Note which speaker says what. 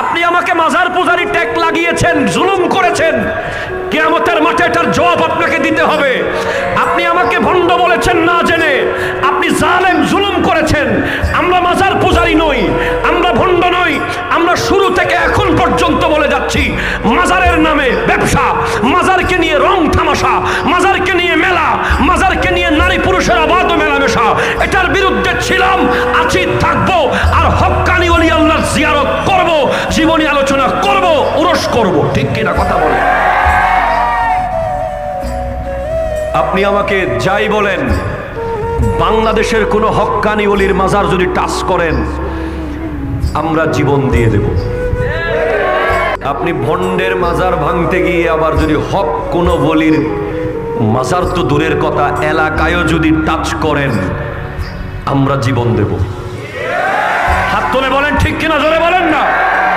Speaker 1: আপনি আমাকে মাজার পূজারি ট্যাগ লাগিয়েছেন, জুলুম করেছেন, কিয়ামতের মাঠে এটার জবাব আপনাকে দিতে হবে। আপনি আমাকে ভণ্ড বলেছেন না জেনে, আপনি জালেম, জুলুম করেছেন। আমরা মাজার পূজারি নই, আমরা ভণ্ড নই, আমরা শুরু থেকে এখন পর্যন্ত বলে যাচ্ছি মাজারের নামে ব্যবসা, মাজারকে নিয়ে রং তামাশা, মাজারকে নিয়ে মেলা, মাজারকে নিয়ে নারী পুরুষের অবাধ মেলামেশা, এটার বিরুদ্ধে ছিলাম, আছি, থাকবো। আর হক্কানি ওলি আল্লাহর জিয়ারত করব, জীবনী আলোচনা করব, উরস করব। ঠিক কিনা কথা বলে? আপনি আমাকে যাই বলেন, বাংলাদেশের কোনো হক্কানি ওলির মাজার যদি টাচ করেন, আমরা জীবন দিয়ে দেব। আপনি ভণ্ডের মাজার ভাঙতে গিয়ে আবার যদি হক কোনো ওলির মাজার তো দূরের কথা, এলাকায়ও যদি টাচ করেন, আমরা জীবন দেব। হাত তুলে বলেন ঠিক কিনা, জোরে বলেন না।